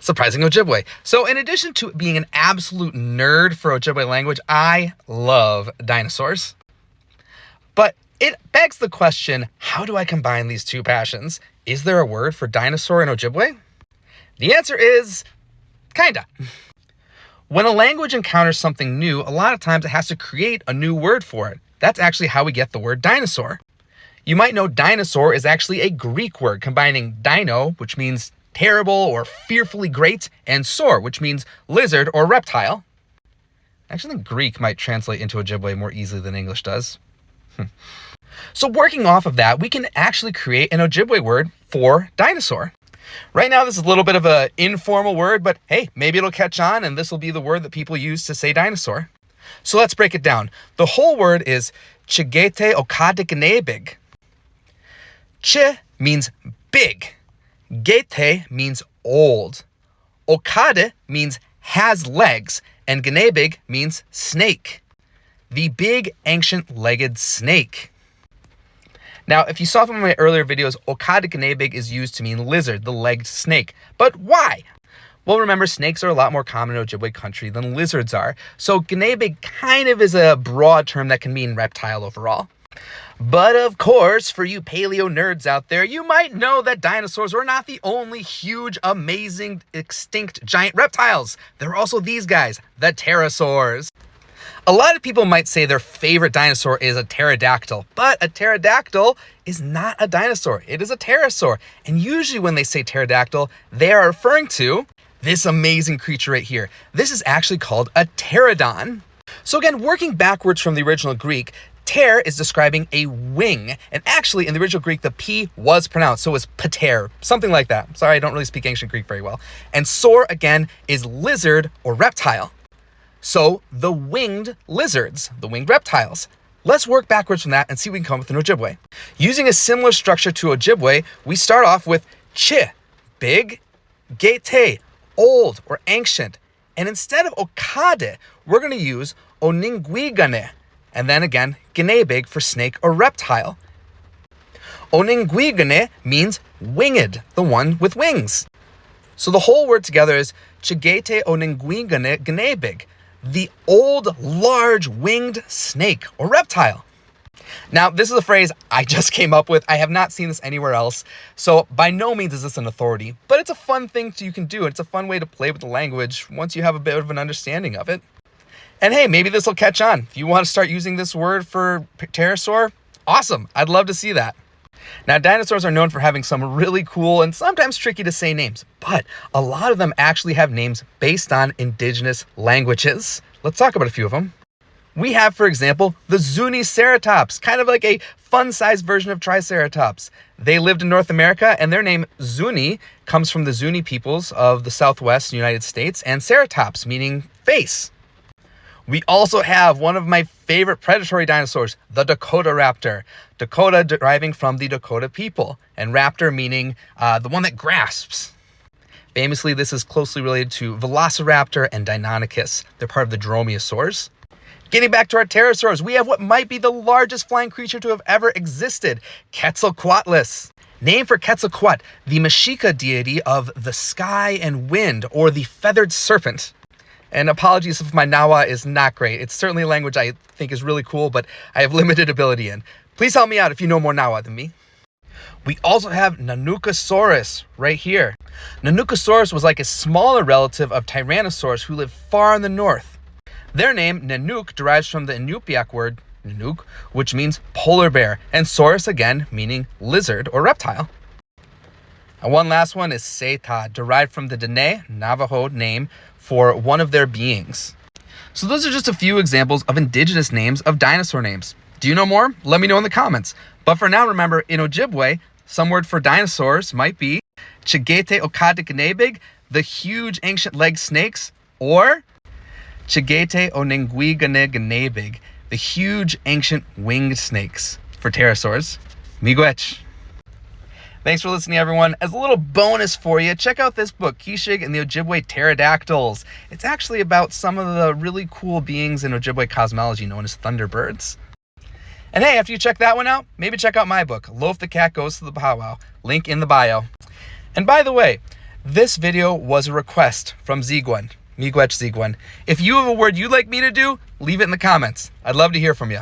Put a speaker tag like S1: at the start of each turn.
S1: Surprising Ojibwe. So in addition to being an absolute nerd for Ojibwe language, I love dinosaurs. But it begs the question, how do I combine these two passions? Is there a word for dinosaur in Ojibwe? The answer is kinda. When a language encounters something new, a lot of times it has to create a new word for it. That's actually how we get the word dinosaur. You might know dinosaur is actually a Greek word combining dino, which means terrible or fearfully great, and saur, which means lizard or reptile. I actually think Greek might translate into Ojibwe more easily than English does. So working off of that, we can actually create an Ojibwe word for dinosaur. Right now, this is a little bit of an informal word, but hey, maybe it'll catch on and this will be the word that people use to say dinosaur. So let's break it down. The whole word is Chigete Okadikanebig. Chi means big. Gete means old. Okade means has legs, and Ganebig means snake. The big ancient legged snake. Now, if you saw from my earlier videos, Okadikanebig is used to mean lizard, the legged snake. But why? Well, remember, snakes are a lot more common in Ojibwe country than lizards are. So Ganebig kind of is a broad term that can mean reptile overall. But of course, for you paleo nerds out there, you might know that dinosaurs were not the only huge, amazing, extinct giant reptiles. There are also these guys, the pterosaurs. A lot of people might say their favorite dinosaur is a pterodactyl, but a pterodactyl is not a dinosaur. It is a pterosaur. And usually when they say pterodactyl, they are referring to this amazing creature right here. This is actually called a pterodon. So again, working backwards from the original Greek, pter is describing a wing. And actually in the original Greek, the P was pronounced. So it was pater, something like that. Sorry, I don't really speak ancient Greek very well. And saur, again, is lizard or reptile. So the winged lizards, the winged reptiles. Let's work backwards from that and see if we can come up with an Ojibwe. Using a similar structure to Ojibwe, we start off with chi, big, gete, old or ancient. And instead of okade, we're going to use oningwigane. And then again, ganebig for snake or reptile. Oningwigane means winged, the one with wings. So the whole word together is chigete oningwigane ganebig, the old, large, winged snake or reptile. Now, this is a phrase I just came up with. I have not seen this anywhere else. So by no means is this an authority, but it's a fun thing you can do. It's a fun way to play with the language once you have a bit of an understanding of it. And hey, maybe this will catch on. If you want to start using this word for pterosaur, awesome. I'd love to see that. Now, dinosaurs are known for having some really cool and sometimes tricky to say names, but a lot of them actually have names based on indigenous languages. Let's talk about a few of them. We have, for example, the Zuni ceratops, kind of like a fun-sized version of Triceratops. They lived in North America, and their name Zuni comes from the Zuni peoples of the Southwest United States, and ceratops, meaning face. We also have one of my favorite predatory dinosaurs, the Dakota raptor. Dakota deriving from the Dakota people, and raptor meaning the one that grasps. Famously, this is closely related to Velociraptor and Deinonychus. They're part of the dromaeosaurs. Getting back to our pterosaurs, we have what might be the largest flying creature to have ever existed, Quetzalcoatlus. Named for Quetzalcoatl, the Mexica deity of the sky and wind, or the feathered serpent. And apologies if my Nawa is not great. It's certainly a language I think is really cool, but I have limited ability in. Please help me out if you know more Nawa than me. We also have Nanukosaurus right here. Nanukosaurus was like a smaller relative of Tyrannosaurus who lived far in the north. Their name, Nanook, derives from the Inupiaq word Nanook, which means polar bear, and saurus again meaning lizard or reptile. And one last one is Seta, derived from the Dene Navajo name for one of their beings. So those are just a few examples of indigenous names of dinosaur names. Do you know more? Let me know in the comments. But for now, remember, in Ojibwe, some word for dinosaurs might be Chigete Okadikanebig, the huge ancient legged snakes, or Chigete Onengwiganeganebig, the huge ancient winged snakes for pterosaurs. Miigwech. Thanks for listening, everyone. As a little bonus for you, check out this book, Kishig and the Ojibwe Pterodactyls. It's actually about some of the really cool beings in Ojibwe cosmology known as thunderbirds. And hey, after you check that one out, maybe check out my book, Loaf the Cat Goes to the Powwow. Link in the bio. And by the way, This video was a request from Zigwan, Miigwech Zigwan. If you have a word you'd like me to do, leave it in the comments. I'd love to hear from you.